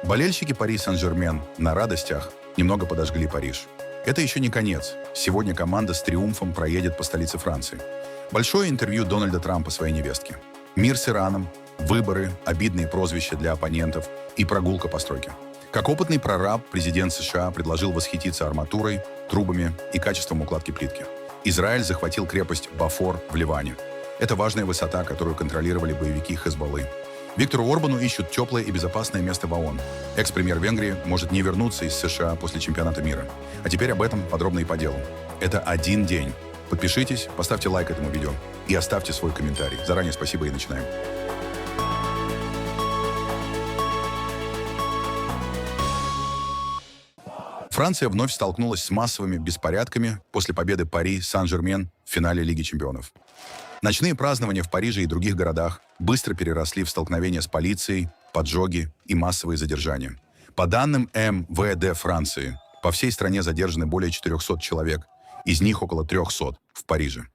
Болельщики Пари Сен-Жермен на радостях немного подожгли Париж. Это еще не конец. Сегодня команда с триумфом проедет по столице Франции. Большое интервью Дональда Трампа своей невестке. Мир с Ираном, выборы, обидные прозвища для оппонентов и прогулка по стройке. Как опытный прораб, президент США предложил восхититься арматурой, трубами и качеством укладки плитки. Израиль захватил крепость Бафор в Ливане. Это важная высота, которую контролировали боевики Хезболлы. Виктору Орбану ищут теплое и безопасное место в ООН. Экс-премьер Венгрии может не вернуться из США после чемпионата мира. А теперь об этом подробно и по делу. Это один день. Подпишитесь, поставьте лайк этому видео и оставьте свой комментарий. Заранее спасибо и начинаем. Франция вновь столкнулась с массовыми беспорядками после победы Пари Сен-Жермен в финале Лиги чемпионов. Ночные празднования в Париже и других городах быстро переросли в столкновения с полицией, поджоги и массовые задержания. По данным МВД Франции, по всей стране задержаны более 400 человек, из них около 300 в Париже.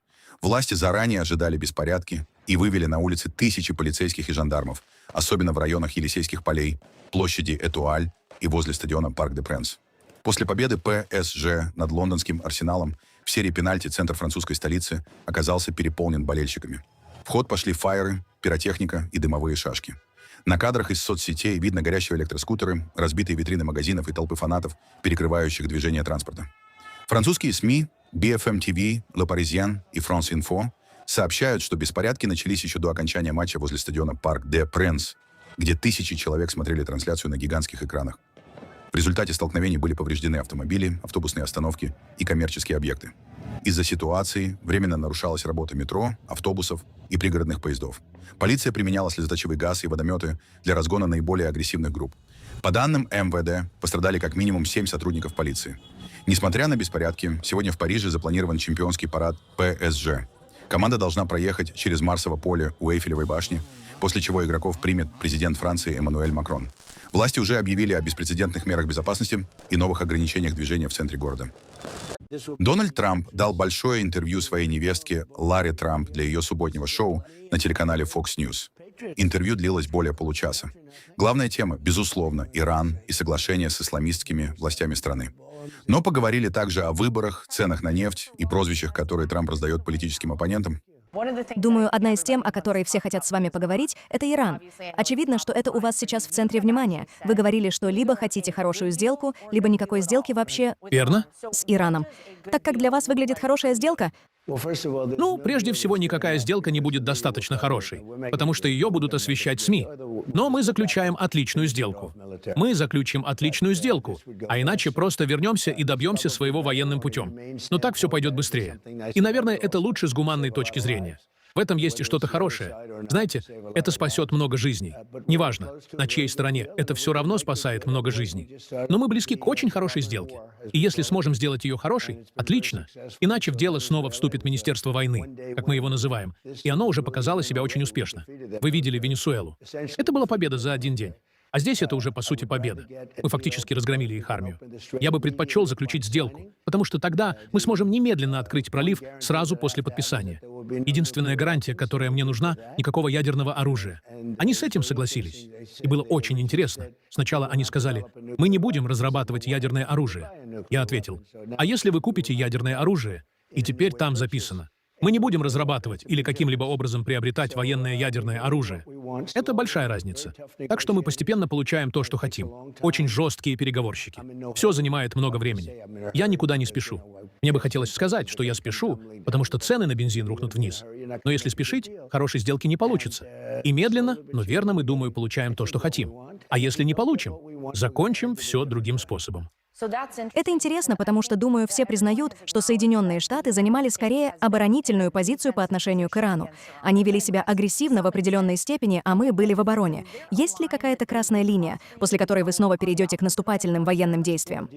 Власти заранее ожидали беспорядки и вывели на улицы тысячи полицейских и жандармов, особенно в районах Елисейских полей, площади Этуаль и возле стадиона Парк-де-Пренс. После победы ПСЖ над лондонским Арсеналом в серии пенальти центр французской столицы оказался переполнен болельщиками. В ход пошли фаеры, пиротехника и дымовые шашки. На кадрах из соцсетей видно горящие электроскутеры, разбитые витрины магазинов и толпы фанатов, перекрывающих движение транспорта. Французские СМИ BFM TV, Le Parisien и France Info сообщают, что беспорядки начались еще до окончания матча возле стадиона Парк-де-Пренс, где тысячи человек смотрели трансляцию на гигантских экранах. В результате столкновений были повреждены автомобили, автобусные остановки и коммерческие объекты. Из-за ситуации временно нарушалась работа метро, автобусов и пригородных поездов. Полиция применяла слезоточивый газ и водометы для разгона наиболее агрессивных групп. По данным МВД, пострадали как минимум 7 сотрудников полиции. Несмотря на беспорядки, сегодня в Париже запланирован чемпионский парад ПСЖ. Команда должна проехать через Марсово поле у Эйфелевой башни, после чего игроков примет президент Франции Эммануэль Макрон. Власти уже объявили о беспрецедентных мерах безопасности и новых ограничениях движения в центре города. Дональд Трамп дал большое интервью своей невестке Ларе Трамп для ее субботнего шоу на телеканале Fox News. Интервью длилось более получаса. Главная тема, безусловно, Иран и соглашение с исламистскими властями страны. Но поговорили также о выборах, ценах на нефть и прозвищах, которые Трамп раздает политическим оппонентам. Думаю, одна из тем, о которой все хотят с вами поговорить, это Иран. Очевидно, что это у вас сейчас в центре внимания. Вы говорили, что либо хотите хорошую сделку, либо никакой сделки вообще Верно? с Ираном. Так как для вас выглядит хорошая сделка? Ну, прежде всего, никакая сделка не будет достаточно хорошей, потому что ее будут освещать СМИ. Но мы заключаем отличную сделку. Мы заключим отличную сделку, а иначе просто вернемся и добьемся своего военным путем. Но так все пойдет быстрее. И, наверное, это лучше с гуманной точки зрения. В этом есть и что-то хорошее. Знаете, это спасет много жизней. Неважно, на чьей стороне, это все равно спасает много жизней. Но мы близки к очень хорошей сделке. И если сможем сделать ее хорошей, отлично. Иначе в дело снова вступит Министерство войны, как мы его называем. И оно уже показало себя очень успешно. Вы видели Венесуэлу. Это была победа за один день. А здесь это уже, по сути, победа. Мы фактически разгромили их армию. Я бы предпочел заключить сделку, потому что тогда мы сможем немедленно открыть пролив сразу после подписания. Единственная гарантия, которая мне нужна, никакого ядерного оружия. Они с этим согласились. И было очень интересно. Сначала они сказали, мы не будем разрабатывать ядерное оружие. Я ответил, а если вы купите ядерное оружие, и теперь там записано, мы не будем разрабатывать или каким-либо образом приобретать военное ядерное оружие. Это большая разница. Так что мы постепенно получаем то, что хотим. Очень жесткие переговорщики. Все занимает много времени. Я никуда не спешу. Мне бы хотелось сказать, что я спешу, потому что цены на бензин рухнут вниз. Но если спешить, хорошей сделки не получится. И медленно, но верно, мы, думаю, получаем то, что хотим. А если не получим, закончим все другим способом. Это интересно, потому что, думаю, все признают, что Соединенные Штаты занимали скорее оборонительную позицию по отношению к Ирану. Они вели себя агрессивно в определенной степени, а мы были в обороне. Есть ли какая-то красная линия, после которой вы снова перейдете к наступательным военным действиям?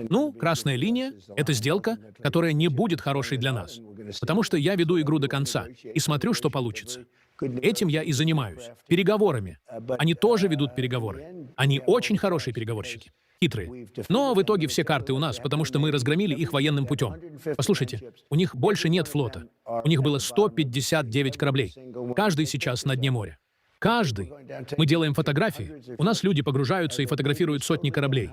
Ну, красная линия — это сделка, которая не будет хорошей для нас. Потому что я веду игру до конца и смотрю, что получится. Этим я и занимаюсь. Переговорами. Они тоже ведут переговоры. Они очень хорошие переговорщики. Хитрые. Но в итоге все карты у нас, потому что мы разгромили их военным путем. Послушайте, у них больше нет флота. У них было 159 кораблей. Каждый сейчас на дне моря. Каждый. Мы делаем фотографии. У нас люди погружаются и фотографируют сотни кораблей.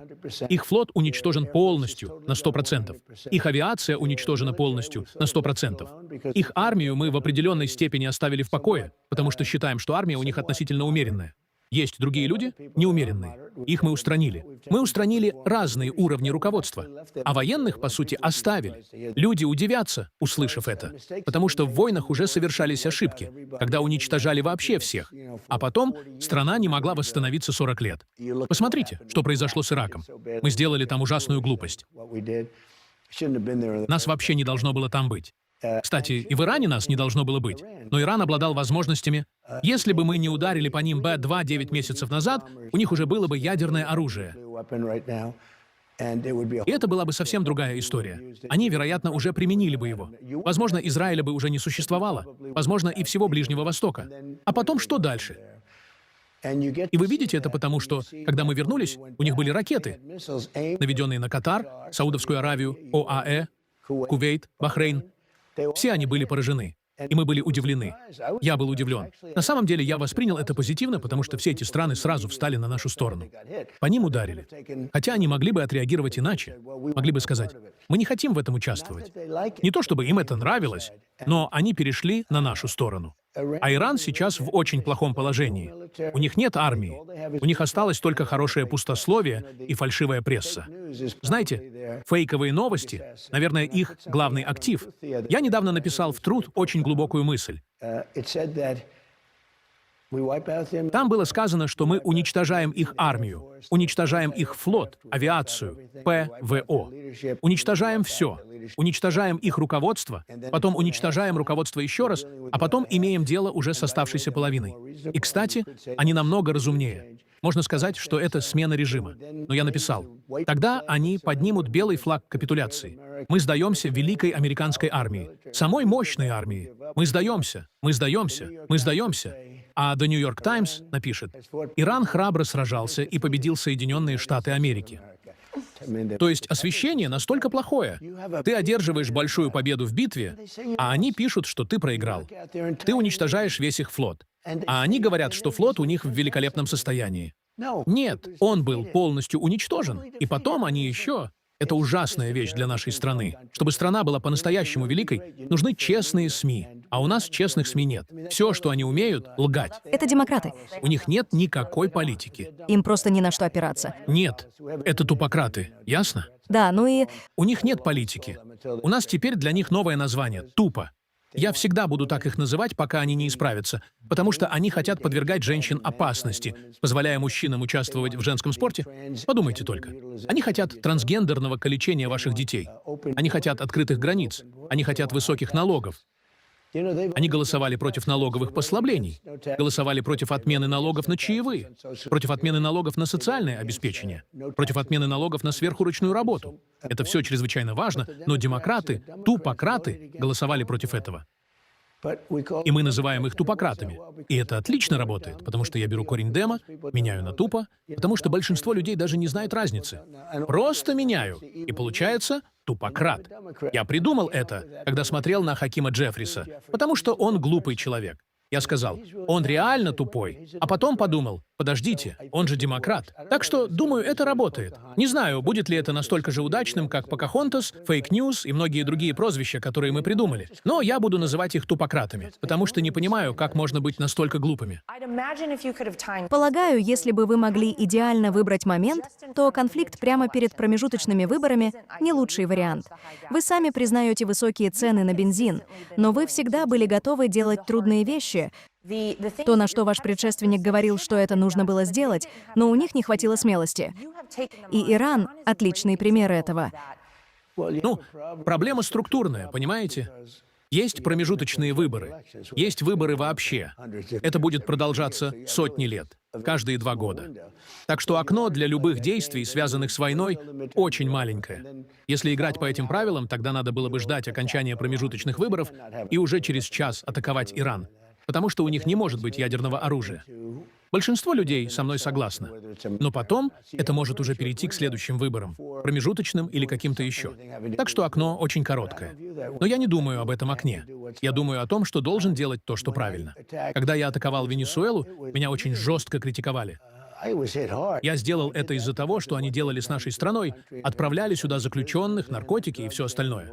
Их флот уничтожен полностью, на 100%. Их авиация уничтожена полностью, на 100%. Их армию мы в определенной степени оставили в покое, потому что считаем, что армия у них относительно умеренная. Есть другие люди, неумеренные. Их мы устранили. Мы устранили разные уровни руководства. А военных, по сути, оставили. Люди удивятся, услышав это. Потому что в войнах уже совершались ошибки, когда уничтожали вообще всех. А потом страна не могла восстановиться 40 лет. Посмотрите, что произошло с Ираком. Мы сделали там ужасную глупость. Нас вообще не должно было там быть. Кстати, и в Иране нас не должно было быть. Но Иран обладал возможностями. Если бы мы не ударили по ним Б-2 9 месяцев назад, у них уже было бы ядерное оружие. И это была бы совсем другая история. Они, вероятно, уже применили бы его. Возможно, Израиля бы уже не существовало. Возможно, и всего Ближнего Востока. А потом что дальше? И вы видите это потому, что, когда мы вернулись, у них были ракеты, наведенные на Катар, Саудовскую Аравию, ОАЭ, Кувейт, Бахрейн. Все они были поражены. И мы были удивлены. Я был удивлен. На самом деле я воспринял это позитивно, потому что все эти страны сразу встали на нашу сторону. По ним ударили. Хотя они могли бы отреагировать иначе. Могли бы сказать, мы не хотим в этом участвовать. Не то чтобы им это нравилось, но они перешли на нашу сторону. А Иран сейчас в очень плохом положении. У них нет армии. У них осталось только хорошее пустословие и фальшивая пресса. Знаете, фейковые новости, наверное, их главный актив. Я недавно написал в Труд очень глубокую мысль. Там было сказано, что мы уничтожаем их армию, уничтожаем их флот, авиацию, ПВО. Уничтожаем все. Уничтожаем их руководство, потом уничтожаем руководство еще раз, а потом имеем дело уже с оставшейся половиной. И, кстати, они намного разумнее. Можно сказать, что это смена режима. Но я написал, тогда они поднимут белый флаг капитуляции. Мы сдаемся великой американской армии, самой мощной армии. Мы сдаемся, мы сдаемся, мы сдаемся. А The New York Times напишет, Иран храбро сражался и победил Соединенные Штаты Америки. То есть освещение настолько плохое. Ты одерживаешь большую победу в битве, а они пишут, что ты проиграл. Ты уничтожаешь весь их флот. А они говорят, что флот у них в великолепном состоянии. Нет, он был полностью уничтожен. И потом они еще... Это ужасная вещь для нашей страны. Чтобы страна была по-настоящему великой, нужны честные СМИ. А у нас честных СМИ нет. Все, что они умеют, лгать. Это демократы. У них нет никакой политики. Им просто ни на что опираться. Нет, это тупократы. Ясно? Да, ну и... У них нет политики. У нас теперь для них новое название — тупо. Я всегда буду так их называть, пока они не исправятся, потому что они хотят подвергать женщин опасности, позволяя мужчинам участвовать в женском спорте. Подумайте только. Они хотят трансгендерного калечения ваших детей. Они хотят открытых границ. Они хотят высоких налогов. Они голосовали против налоговых послаблений, голосовали против отмены налогов на чаевые, против отмены налогов на социальное обеспечение, против отмены налогов на сверхурочную работу. Это все чрезвычайно важно, но демократы, тупократы, голосовали против этого. И мы называем их тупократами. И это отлично работает, потому что я беру корень дема, меняю на тупо, потому что большинство людей даже не знает разницы. Просто меняю, и получается тупократ. Я придумал это, когда смотрел на Хакима Джеффриса, потому что он глупый человек. Я сказал, он реально тупой. А потом подумал, подождите, он же демократ. Так что, думаю, это работает. Не знаю, будет ли это настолько же удачным, как Покахонтас, фейк-ньюс и многие другие прозвища, которые мы придумали. Но я буду называть их тупократами, потому что не понимаю, как можно быть настолько глупыми. Полагаю, если бы вы могли идеально выбрать момент, то конфликт прямо перед промежуточными выборами — не лучший вариант. Вы сами признаете высокие цены на бензин, но вы всегда были готовы делать трудные вещи. То, на что ваш предшественник говорил, что это нужно было сделать, но у них не хватило смелости. И Иран — отличный пример этого. Ну, проблема структурная, понимаете? Есть промежуточные выборы. Есть выборы вообще. Это будет продолжаться сотни лет, каждые 2 года. Так что окно для любых действий, связанных с войной, очень маленькое. Если играть по этим правилам, тогда надо было бы ждать окончания промежуточных выборов и уже через час атаковать Иран. Потому что у них не может быть ядерного оружия. Большинство людей со мной согласно. Но потом это может уже перейти к следующим выборам, промежуточным или каким-то еще. Так что окно очень короткое. Но я не думаю об этом окне. Я думаю о том, что должен делать то, что правильно. Когда я атаковал Венесуэлу, меня очень жестко критиковали. Я сделал это из-за того, что они делали с нашей страной, отправляли сюда заключенных, наркотики и все остальное.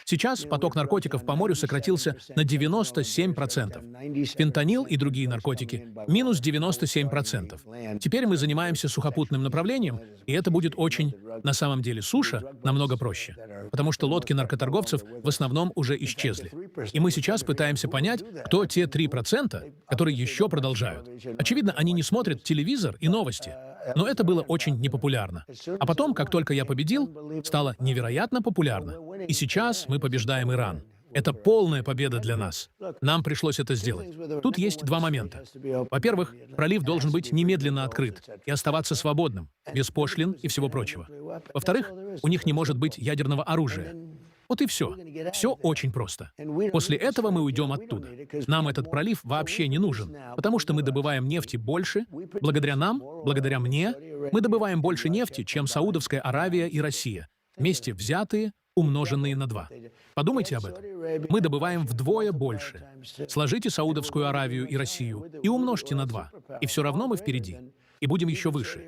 Сейчас поток наркотиков по морю сократился на 97%. Фентанил и другие наркотики — минус 97%. Теперь мы занимаемся сухопутным направлением, и это будет очень, на самом деле, суша намного проще. Потому что лодки наркоторговцев в основном уже исчезли. И мы сейчас пытаемся понять, кто те 3%, которые еще продолжают. Очевидно, они не смотрят телевизор и новости. Но это было очень непопулярно. А потом, как только я победил, стало невероятно популярно. И сейчас мы побеждаем Иран. Это полная победа для нас. Нам пришлось это сделать. Тут есть два момента. Во-первых, пролив должен быть немедленно открыт и оставаться свободным, без пошлин и всего прочего. Во-вторых, у них не может быть ядерного оружия. Вот и все. Все очень просто. После этого мы уйдем оттуда. Нам этот пролив вообще не нужен, потому что мы добываем нефти больше. Благодаря нам, благодаря мне, мы добываем больше нефти, чем Саудовская Аравия и Россия. Вместе взятые, умноженные на 2. Подумайте об этом. Мы добываем вдвое больше. Сложите Саудовскую Аравию и Россию и умножьте на 2. И все равно мы впереди. И будем еще выше.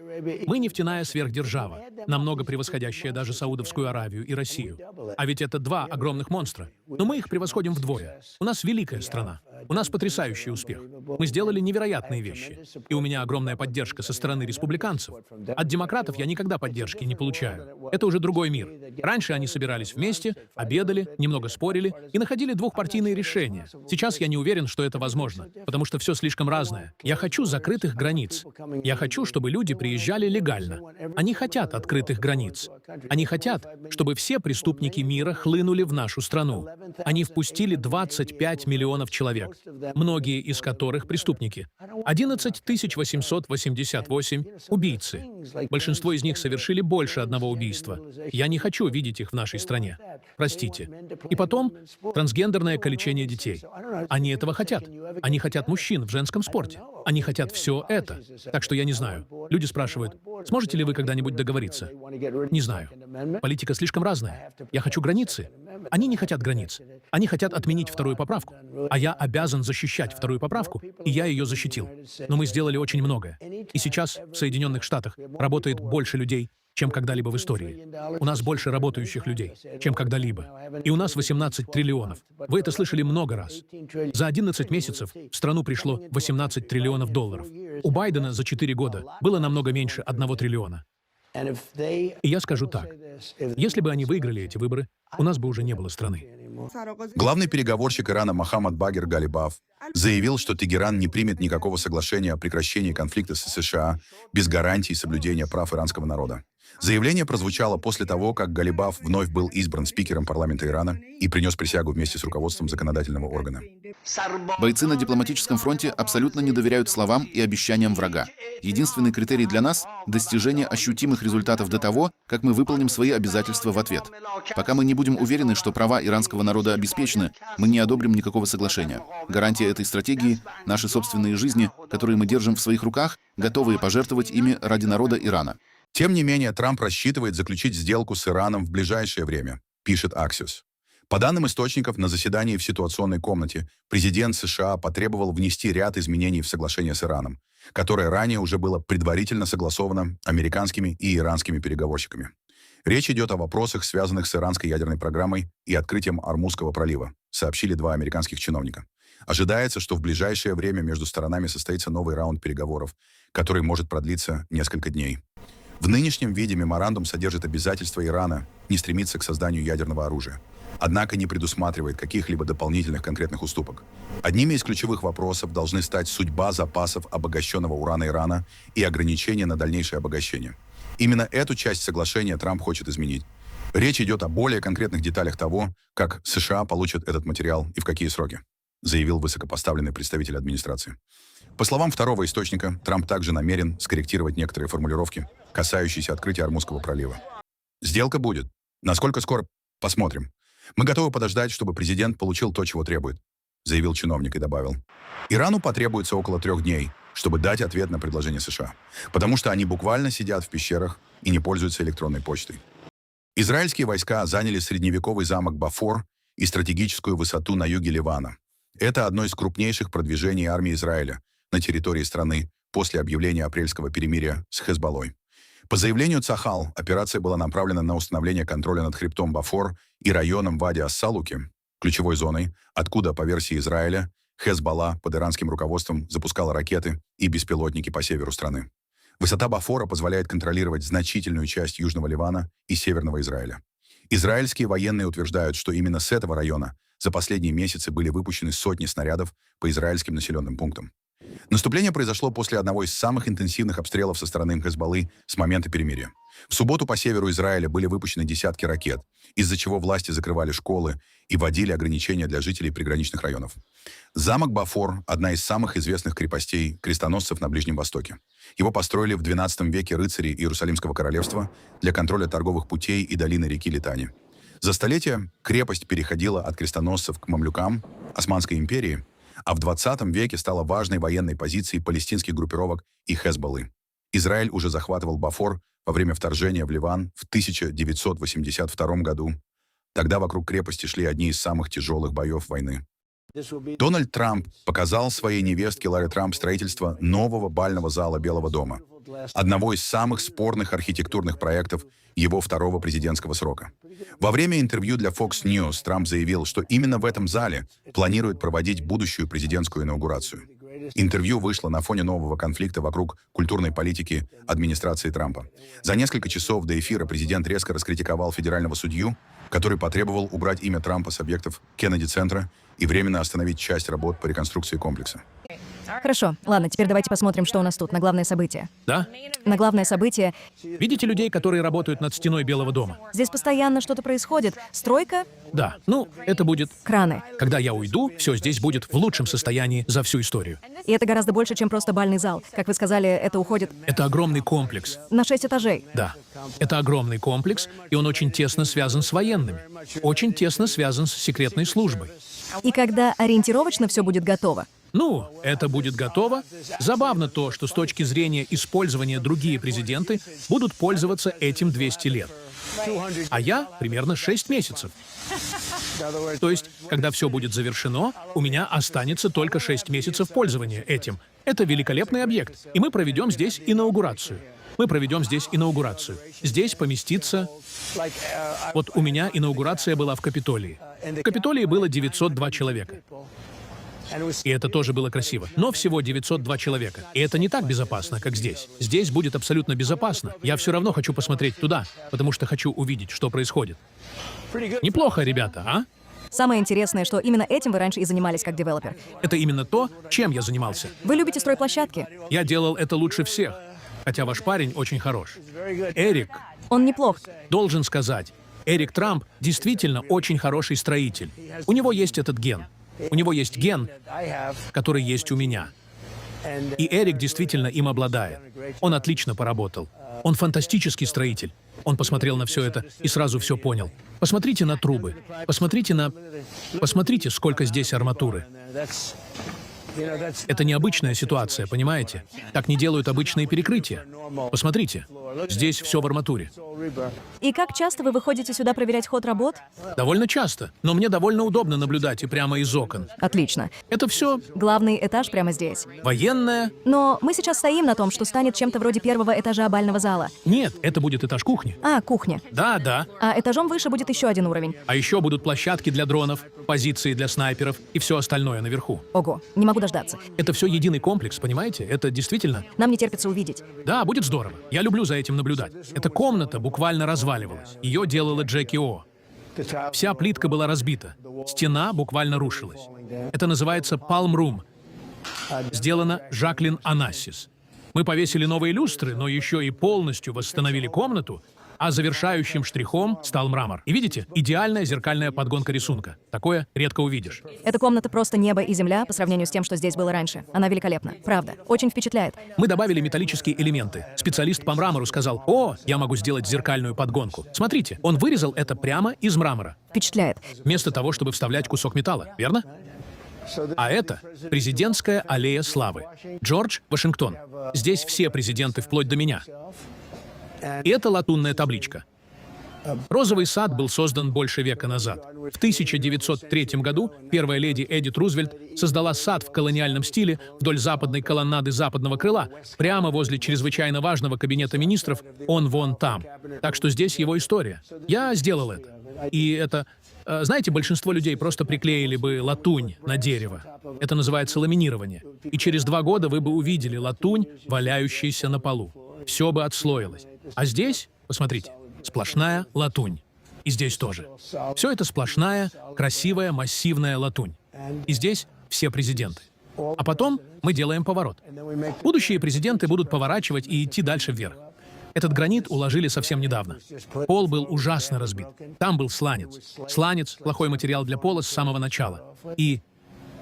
Мы нефтяная сверхдержава, намного превосходящая даже Саудовскую Аравию и Россию. А ведь это два огромных монстра. Но мы их превосходим вдвое. У нас великая страна. У нас потрясающий успех. Мы сделали невероятные вещи. И у меня огромная поддержка со стороны республиканцев. От демократов я никогда поддержки не получаю. Это уже другой мир. Раньше они собирались вместе, обедали, немного спорили и находили двухпартийные решения. Сейчас я не уверен, что это возможно, потому что все слишком разное. Я хочу закрытых границ. Я хочу, чтобы люди приезжали легально. Они хотят открытых границ. Они хотят, чтобы все преступники мира хлынули в нашу страну. Они впустили 25 миллионов человек, многие из которых преступники. 11 888 убийцы. Большинство из них совершили больше одного убийства. Я не хочу видеть их в нашей стране. Простите. И потом, трансгендерное калечение детей. Они этого хотят. Они хотят мужчин в женском спорте. Они хотят все это. Так что я не знаю. Люди спрашивают, сможете ли вы когда-нибудь договориться? Не знаю. Политика слишком разная. Я хочу границы. Они не хотят границ. Они хотят отменить вторую поправку. А я обязан защищать вторую поправку, и я ее защитил. Но мы сделали очень многое. И сейчас в Соединенных Штатах работает больше людей, чем когда-либо в истории. У нас больше работающих людей, чем когда-либо. И у нас 18 триллионов. Вы это слышали много раз. За 11 месяцев в страну пришло 18 триллионов долларов. У Байдена за 4 года было намного меньше 1 триллиона. И я скажу так. Если бы они выиграли эти выборы, у нас бы уже не было страны. Главный переговорщик Ирана Мохаммад Багер Галибаф заявил, что Тегеран не примет никакого соглашения о прекращении конфликта с США без гарантий соблюдения прав иранского народа. Заявление прозвучало после того, как Галибаф вновь был избран спикером парламента Ирана и принес присягу вместе с руководством законодательного органа. Бойцы на дипломатическом фронте абсолютно не доверяют словам и обещаниям врага. Единственный критерий для нас — достижение ощутимых результатов до того, как мы выполним свои обязательства в ответ. Пока мы не будем уверены, что права иранского народа обеспечены, мы не одобрим никакого соглашения. Гарантия этой стратегии — наши собственные жизни, которые мы держим в своих руках, готовые пожертвовать ими ради народа Ирана. Тем не менее, Трамп рассчитывает заключить сделку с Ираном в ближайшее время, пишет Axios. По данным источников, на заседании в ситуационной комнате президент США потребовал внести ряд изменений в соглашение с Ираном, которое ранее уже было предварительно согласовано американскими и иранскими переговорщиками. Речь идет о вопросах, связанных с иранской ядерной программой и открытием Ормузского пролива, сообщили 2 американских чиновника. Ожидается, что в ближайшее время между сторонами состоится новый раунд переговоров, который может продлиться несколько дней. В нынешнем виде меморандум содержит обязательство Ирана не стремиться к созданию ядерного оружия, однако не предусматривает каких-либо дополнительных конкретных уступок. Одними из ключевых вопросов должны стать судьба запасов обогащенного урана Ирана и ограничения на дальнейшее обогащение. Именно эту часть соглашения Трамп хочет изменить. Речь идет о более конкретных деталях того, как США получат этот материал и в какие сроки, заявил высокопоставленный представитель администрации. По словам второго источника, Трамп также намерен скорректировать некоторые формулировки, касающиеся открытия Ормузского пролива. Сделка будет. Насколько скоро? Посмотрим. Мы готовы подождать, чтобы президент получил то, чего требует, заявил чиновник и добавил. Ирану потребуется около 3 дней, чтобы дать ответ на предложение США. Потому что они буквально сидят в пещерах и не пользуются электронной почтой. Израильские войска заняли средневековый замок Бафор и стратегическую высоту на юге Ливана. Это одно из крупнейших продвижений армии Израиля на территории страны после объявления апрельского перемирия с Хезболлой. По заявлению Цахал, операция была направлена на установление контроля над хребтом Бафор и районом Вади-ас-Салуки, ключевой зоной, откуда, по версии Израиля, Хезболла под иранским руководством запускала ракеты и беспилотники по северу страны. Высота Бафора позволяет контролировать значительную часть Южного Ливана и Северного Израиля. Израильские военные утверждают, что именно с этого района за последние месяцы были выпущены сотни снарядов по израильским населенным пунктам. Наступление произошло после одного из самых интенсивных обстрелов со стороны Хезболлы с момента перемирия. В субботу по северу Израиля были выпущены десятки ракет, из-за чего власти закрывали школы и вводили ограничения для жителей приграничных районов. Замок Бафор – одна из самых известных крепостей крестоносцев на Ближнем Востоке. Его построили в XII веке рыцари Иерусалимского королевства для контроля торговых путей и долины реки Литани. За столетия крепость переходила от крестоносцев к мамлюкам Османской империи, а в XX веке стала важной военной позицией палестинских группировок и Хезболлы. Израиль уже захватывал Бафор во время вторжения в Ливан в 1982 году. Тогда вокруг крепости шли одни из самых тяжелых боев войны. Дональд Трамп показал своей невестке Ларе Трамп строительство нового бального зала Белого дома, одного из самых спорных архитектурных проектов его второго президентского срока. Во время интервью для Fox News Трамп заявил, что именно в этом зале планирует проводить будущую президентскую инаугурацию. Интервью вышло на фоне нового конфликта вокруг культурной политики администрации Трампа. За несколько часов до эфира президент резко раскритиковал федерального судью, который потребовал убрать имя Трампа с объектов Кеннеди-центра и временно остановить часть работ по реконструкции комплекса. Хорошо, ладно, теперь давайте посмотрим, что у нас тут на главное событие. Да? На главное событие Видите людей, которые работают над стеной Белого дома? здесь постоянно что-то происходит. Стройка, Да. Ну, это будет... краны. Когда я уйду, все здесь будет в лучшем состоянии за всю историю. И это гораздо больше, чем просто бальный зал. Как вы сказали, это уходит Это огромный комплекс. на 6 этажей. Да. Это огромный комплекс, и он очень тесно связан с военными. Очень тесно связан с секретной службой. И когда ориентировочно все будет готово, Ну, это будет готово. Забавно то, что с точки зрения использования другие президенты будут пользоваться этим 200 лет. А я примерно 6 месяцев. То есть, когда все будет завершено, у меня останется только 6 месяцев пользования этим. Это великолепный объект, и мы проведем здесь инаугурацию. Здесь поместится... Вот у меня инаугурация была в Капитолии. В Капитолии было 902 человека. И это тоже было красиво. Но всего 902 человека. И это не так безопасно, как здесь. Здесь будет абсолютно безопасно. Я все равно хочу посмотреть туда, потому что хочу увидеть, что происходит. Неплохо, ребята, а? самое интересное, что именно этим вы раньше и занимались как девелопер. Это именно то, чем я занимался. Вы любите стройплощадки? Я делал это лучше всех. Хотя ваш парень очень хорош. Эрик, Он неплох. должен сказать, Эрик Трамп действительно очень хороший строитель. У него есть этот ген. У него есть ген, который есть у меня. И Эрик действительно им обладает. Он отлично поработал. Он фантастический строитель. Он посмотрел на все это и сразу все понял. Посмотрите на трубы. Посмотрите, сколько здесь арматуры. Это необычная ситуация, понимаете? Так не делают обычные перекрытия. Посмотрите, здесь все в арматуре. И как часто вы выходите сюда проверять ход работ? Довольно часто, но мне довольно удобно наблюдать и прямо из окон. Отлично. Это все Главный этаж прямо здесь. военное. Но мы сейчас стоим на том, что станет чем-то вроде первого этажа бального зала. Нет, это будет этаж кухни. А, кухня. Да, да. А этажом выше будет еще один уровень. А еще будут площадки для дронов, позиции для снайперов и все остальное наверху. Ого, не могу дождаться. Это все единый комплекс, понимаете? Это действительно... Нам не терпится увидеть. Да, будет здорово. Я люблю за этим наблюдать. Эта комната буквально разваливалась. Ее делала Джеки О. Вся плитка была разбита. Стена буквально рушилась. Это называется Palm Room. Сделано Жаклин Анассис. Мы повесили новые люстры, но еще и полностью восстановили комнату, а завершающим штрихом стал мрамор. И видите, идеальная зеркальная подгонка рисунка. Такое редко увидишь. Эта комната просто небо и земля по сравнению с тем, что здесь было раньше. Она великолепна. Правда. Очень впечатляет. Мы добавили металлические элементы. Специалист по мрамору сказал: «О, я могу сделать зеркальную подгонку». Смотрите, он вырезал это прямо из мрамора, Впечатляет. вместо того, чтобы вставлять кусок металла, верно? А это президентская аллея славы. Джордж Вашингтон. Здесь все президенты вплоть до меня. И это латунная табличка. Розовый сад был создан больше века назад. В 1903 году первая леди Эдит Рузвельт создала сад в колониальном стиле вдоль западной колоннады западного крыла, прямо возле чрезвычайно важного кабинета министров, он вон там. Так что здесь его история. Я сделал это. И это... Знаете, большинство людей просто приклеили бы латунь на дерево. Это называется ламинирование. И через 2 года вы бы увидели латунь, валяющуюся на полу. Все бы отслоилось. А здесь, посмотрите, сплошная латунь. И здесь тоже. Все это сплошная, красивая, массивная латунь. И здесь все президенты. А потом мы делаем поворот. Будущие президенты будут поворачивать и идти дальше вверх. Этот гранит уложили совсем недавно. Пол был ужасно разбит. Там был сланец. Сланец — плохой материал для пола с самого начала. И...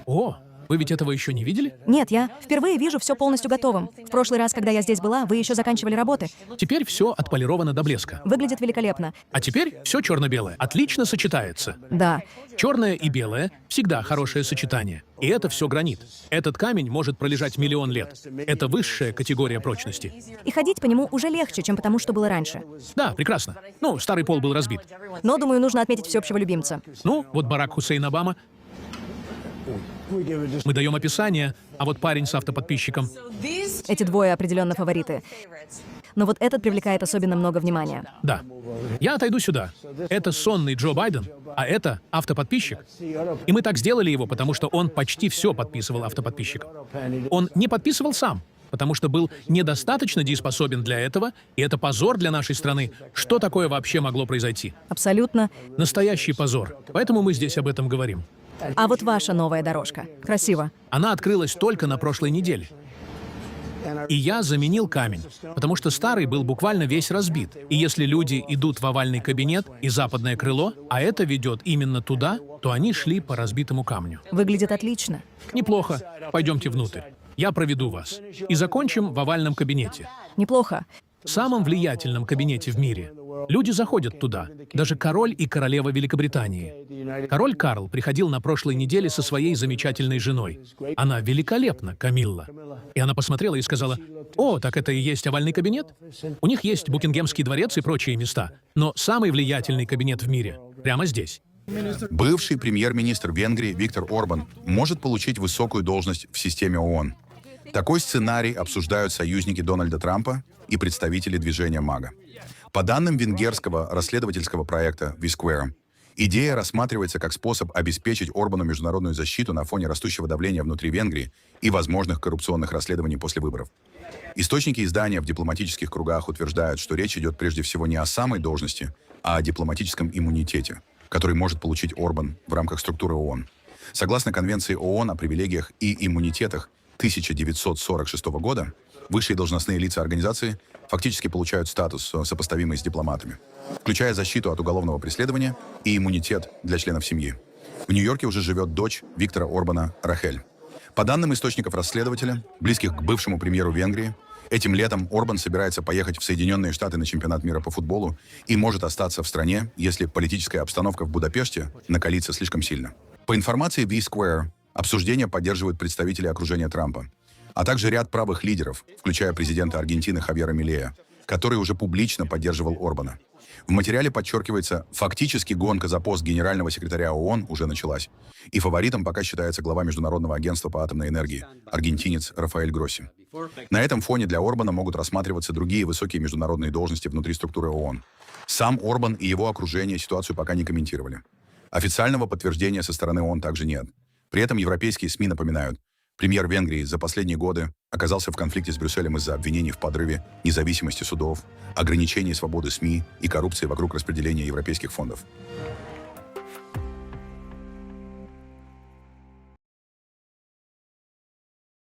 О, вы ведь этого еще не видели? Нет, я впервые вижу все полностью готовым. В прошлый раз, когда я здесь была, вы еще заканчивали работы. Теперь все отполировано до блеска. Выглядит великолепно. А теперь все черно-белое. Отлично сочетается. Да. Черное и белое — всегда хорошее сочетание. И это все гранит. Этот камень может пролежать 1 000 000 лет. Это высшая категория прочности. И ходить по нему уже легче, чем потому, что было раньше. Да, прекрасно. Ну, старый пол был разбит. Но, думаю, нужно отметить всеобщего любимца. Ну, вот Барак Хусейн Обама. Мы даем описание, а вот парень с автоподписчиком. Эти двое определенно фавориты. Но вот этот привлекает особенно много внимания. Да. Я отойду сюда. Это сонный Джо Байден, а это автоподписчик. И мы так сделали его, потому что он почти все подписывал автоподписчиком. Он не подписывал сам, потому что был недостаточно дееспособен для этого, и это позор для нашей страны. Что такое вообще могло произойти? Абсолютно. Настоящий позор. Поэтому мы здесь об этом говорим. А вот ваша новая дорожка. Красиво. Она открылась только на прошлой неделе. И я заменил камень, потому что старый был буквально весь разбит. И если люди идут в овальный кабинет и западное крыло, а это ведет именно туда, то они шли по разбитому камню. Выглядит отлично. Неплохо. Пойдемте внутрь. Я проведу вас. И закончим в овальном кабинете. Неплохо. Самом влиятельном кабинете в мире. Люди заходят туда. Даже король и королева Великобритании. Король Карл приходил на прошлой неделе со своей замечательной женой. Она великолепна, Камилла. И она посмотрела и сказала: «О, так это и есть овальный кабинет? У них есть Букингемский дворец и прочие места. Но самый влиятельный кабинет в мире прямо здесь». Бывший премьер-министр Венгрии Виктор Орбан может получить высокую должность в системе ООН. Такой сценарий обсуждают союзники Дональда Трампа и представители движения МАГА. По данным венгерского расследовательского проекта V-Square, идея рассматривается как способ обеспечить Орбану международную защиту на фоне растущего давления внутри Венгрии и возможных коррупционных расследований после выборов. Источники издания в дипломатических кругах утверждают, что речь идет прежде всего не о самой должности, а о дипломатическом иммунитете, который может получить Орбан в рамках структуры ООН. Согласно Конвенции ООН о привилегиях и иммунитетах 1946 года, высшие должностные лица организации фактически получают статус, сопоставимый с дипломатами, включая защиту от уголовного преследования и иммунитет для членов семьи. В Нью-Йорке уже живет дочь Виктора Орбана Рахель. По данным источников расследователя, близких к бывшему премьеру Венгрии, этим летом Орбан собирается поехать в Соединенные Штаты на чемпионат мира по футболу и может остаться в стране, если политическая обстановка в Будапеште накалится слишком сильно. По информации V-Square, обсуждение поддерживают представители окружения Трампа, а также ряд правых лидеров, включая президента Аргентины Хавьера Милея, который уже публично поддерживал Орбана. В материале подчеркивается, фактически гонка за пост генерального секретаря ООН уже началась, и фаворитом пока считается глава Международного агентства по атомной энергии, аргентинец Рафаэль Гросси. На этом фоне для Орбана могут рассматриваться другие высокие международные должности внутри структуры ООН. Сам Орбан и его окружение ситуацию пока не комментировали. Официального подтверждения со стороны ООН также нет. При этом европейские СМИ напоминают, премьер Венгрии за последние годы оказался в конфликте с Брюсселем из-за обвинений в подрыве независимости судов, ограничении свободы СМИ и коррупции вокруг распределения европейских фондов.